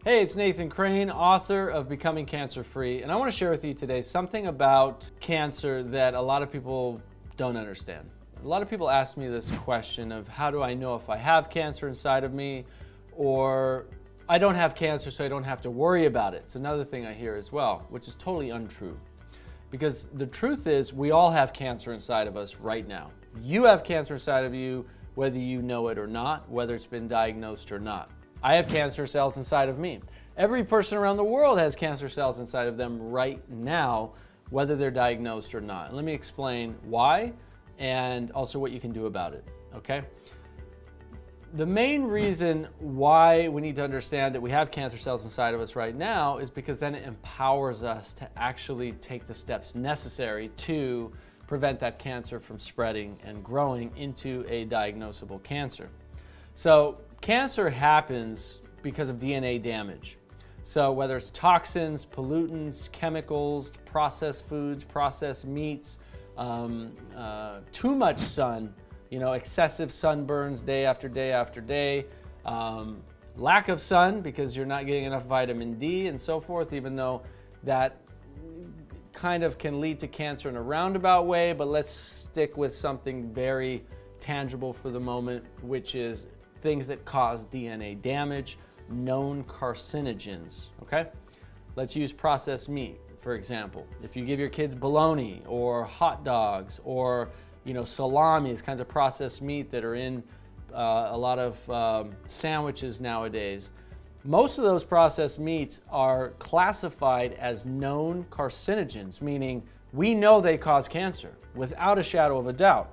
Hey, it's Nathan Crane, author of Becoming Cancer Free, and I want to share with you today something about cancer that a lot of people don't understand. A lot of people ask me this question of how do I know if I have cancer inside of me, or I don't have cancer so I don't have to worry about it. It's another thing I hear as well, which is totally untrue. Because the truth is we all have cancer inside of us right now. You have cancer inside of you whether you know it or not, whether it's been diagnosed or not. I have cancer cells inside of me. Every person around the world has cancer cells inside of them right now, whether they're diagnosed or not. And let me explain why and also what you can do about it, okay? The main reason why we need to understand that we have cancer cells inside of us right now is because then it empowers us to actually take the steps necessary to prevent that cancer from spreading and growing into a diagnosable cancer. So cancer happens because of DNA damage. So whether it's toxins, pollutants, chemicals, processed foods, processed meats, too much sun, excessive sunburns day after day after day, lack of sun because you're not getting enough vitamin D and so forth, even though that kind of can lead to cancer in a roundabout way, but let's stick with something very tangible for the moment, which is things that cause DNA damage, known carcinogens, okay? Let's use processed meat, for example. If you give your kids bologna or hot dogs or salami, these kinds of processed meat that are in a lot of sandwiches nowadays, most of those processed meats are classified as known carcinogens, meaning we know they cause cancer without a shadow of a doubt.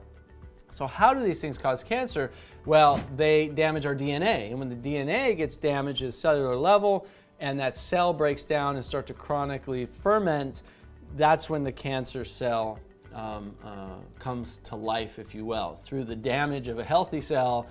So how do these things cause cancer? Well, they damage our DNA, and when the DNA gets damaged at a cellular level and that cell breaks down and starts to chronically ferment, that's when the cancer cell comes to life, if you will. Through the damage of a healthy cell,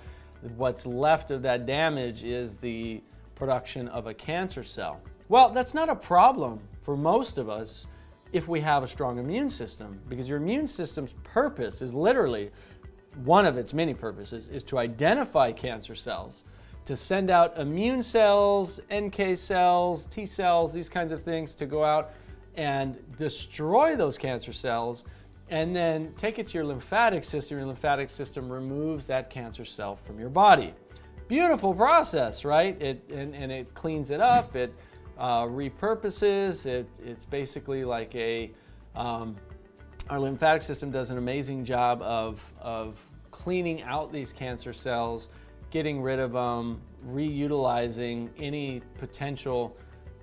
what's left of that damage is the production of a cancer cell. Well, that's not a problem for most of us if we have a strong immune system, because your immune system's purpose is literally, one of its many purposes is to identify cancer cells, to send out immune cells, NK cells, T cells, these kinds of things to go out and destroy those cancer cells, and then take it to your lymphatic system. Your lymphatic system removes that cancer cell from your body. Beautiful process, right? And it cleans it up, it repurposes, it's basically like our lymphatic system does an amazing job of cleaning out these cancer cells, getting rid of them, reutilizing any potential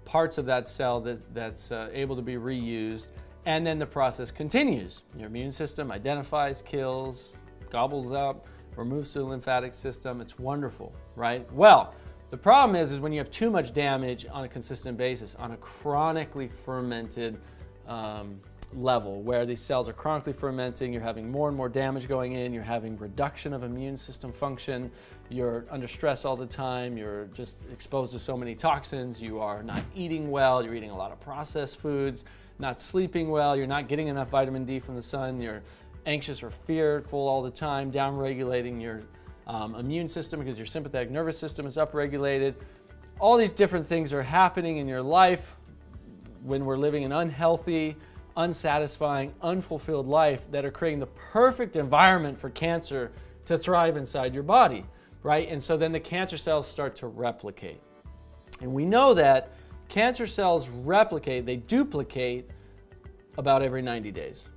parts of that cell that's able to be reused, and then the process continues. Your immune system identifies, kills, gobbles up, removes to the lymphatic system. It's wonderful, right? Well, the problem is when you have too much damage on a consistent basis, on a chronically fermented level, where these cells are chronically fermenting, you're having more and more damage going in, you're having reduction of immune system function, you're under stress all the time, you're just exposed to so many toxins, you are not eating well, you're eating a lot of processed foods, not sleeping well, you're not getting enough vitamin D from the sun, you're anxious or fearful all the time, down-regulating your immune system because your sympathetic nervous system is upregulated. All these different things are happening in your life when we're living an unhealthy, unsatisfying, unfulfilled life that are creating the perfect environment for cancer to thrive inside your body, right? And so then the cancer cells start to replicate. And we know that cancer cells replicate, they duplicate about every 90 days.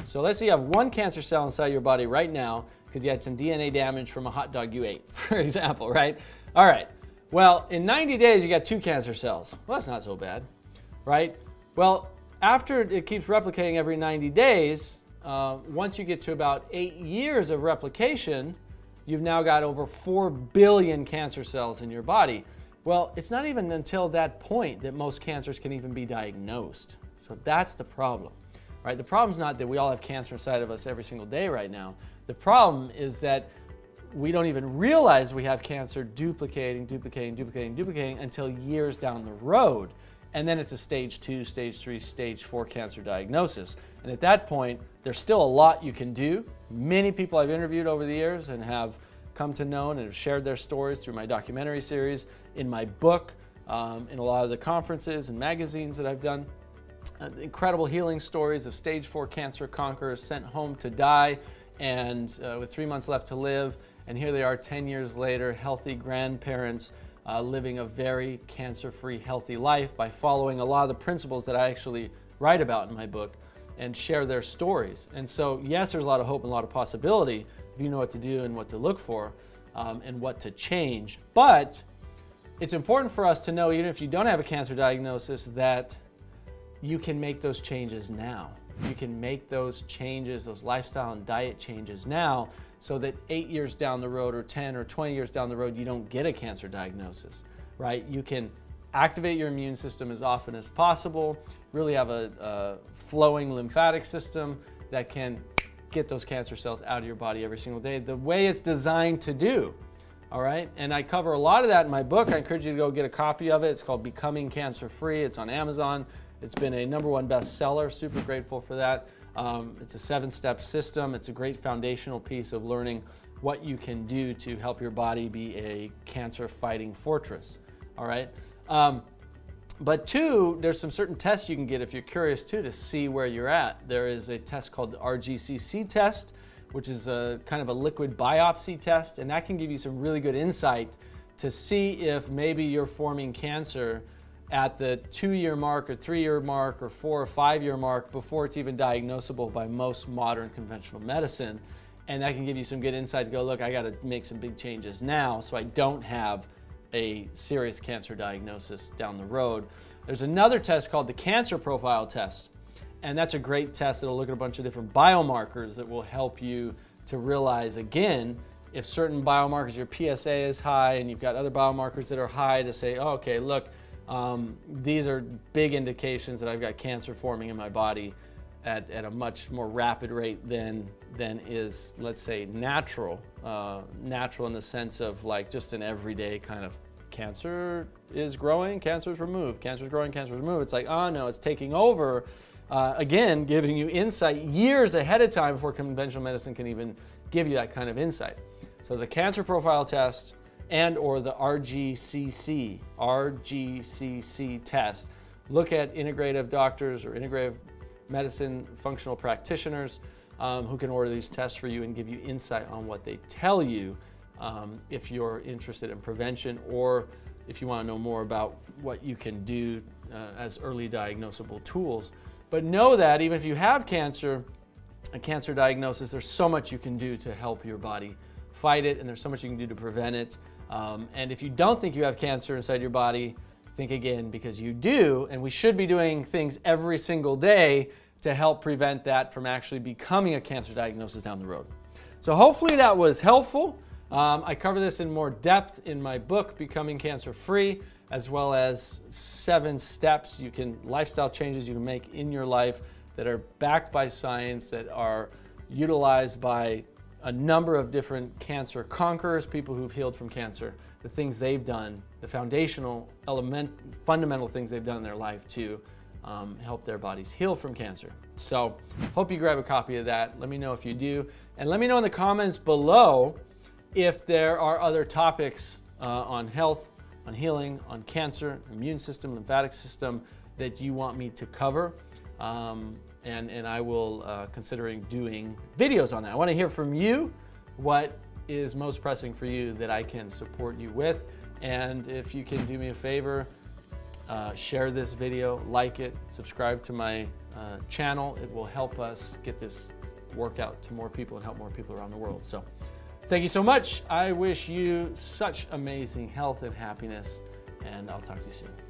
So let's say you have one cancer cell inside your body right now because you had some DNA damage from a hot dog you ate, for example, right? All right, well, in 90 days you got two cancer cells. Well, that's not so bad, right? Well, after it keeps replicating every 90 days, once you get to about 8 years of replication, you've now got over 4 billion cancer cells in your body. Well, it's not even until that point that most cancers can even be diagnosed. So that's the problem, right? The problem's not that we all have cancer inside of us every single day right now. The problem is that we don't even realize we have cancer duplicating until years down the road. And then it's a stage 2, stage 3, stage 4 cancer diagnosis. And at that point, there's still a lot you can do. Many people I've interviewed over the years and have come to know and have shared their stories through my documentary series, in my book, in a lot of the conferences and magazines that I've done. Incredible healing stories of stage 4 cancer conquerors sent home to die and with 3 months left to live. And here they are 10 years later, healthy grandparents living a very cancer-free, healthy life by following a lot of the principles that I actually write about in my book and share their stories. And so, yes, there's a lot of hope and a lot of possibility if you know what to do and what to look for and what to change. But it's important for us to know, even if you don't have a cancer diagnosis, that you can make those changes now. You can make those changes, those lifestyle and diet changes now, so that 8 years down the road or 10 or 20 years down the road, you don't get a cancer diagnosis, right? You can activate your immune system as often as possible, really have a flowing lymphatic system that can get those cancer cells out of your body every single day the way it's designed to do, all right? And I cover a lot of that in my book. I encourage you to go get a copy of it. It's called Becoming Cancer Free. It's on Amazon. It's been a #1 bestseller. Super grateful for that. It's a 7-step system. It's a great foundational piece of learning what you can do to help your body be a cancer-fighting fortress, all right? But two, there's some certain tests you can get if you're curious too to see where you're at. There is a test called the RGCC test, which is a kind of a liquid biopsy test, and that can give you some really good insight to see if maybe you're forming cancer at the 2-year mark or 3-year mark or 4 or 5-year mark before it's even diagnosable by most modern conventional medicine. And that can give you some good insight to go, look, I got to make some big changes now so I don't have a serious cancer diagnosis down the road. There's another test called the cancer profile test, and that's a great test that'll look at a bunch of different biomarkers that will help you to realize, again, if certain biomarkers, your PSA is high and you've got other biomarkers that are high, to say, oh, okay, look, these are big indications that I've got cancer forming in my body at a much more rapid rate than is, let's say, natural. Natural in the sense of like just an everyday kind of cancer is growing, cancer is removed, cancer is growing, cancer is removed. It's like, oh no, it's taking over. Again, giving you insight years ahead of time before conventional medicine can even give you that kind of insight. So the cancer profile test and or the RGCC test. Look at integrative doctors or integrative medicine functional practitioners who can order these tests for you and give you insight on what they tell you if you're interested in prevention or if you want to know more about what you can do as early diagnosable tools. But know that even if you have cancer, a cancer diagnosis, there's so much you can do to help your body fight it, and there's so much you can do to prevent it. And if you don't think you have cancer inside your body, think again, because you do, and we should be doing things every single day to help prevent that from actually becoming a cancer diagnosis down the road. So hopefully that was helpful. I cover this in more depth in my book, Becoming Cancer Free, as well as 7 steps lifestyle changes you can make in your life that are backed by science, that are utilized by a number of different cancer conquerors, people who've healed from cancer, the things they've done, the fundamental things they've done in their life to help their bodies heal from cancer. So hope you grab a copy of that. Let me know if you do. And let me know in the comments below if there are other topics on health, on healing, on cancer, immune system, lymphatic system that you want me to cover. And I will considering doing videos on that. I want to hear from you what is most pressing for you that I can support you with. And if you can do me a favor, share this video, like it, subscribe to my channel. It will help us get this workout to more people and help more people around the world. So thank you so much. I wish you such amazing health and happiness, and I'll talk to you soon.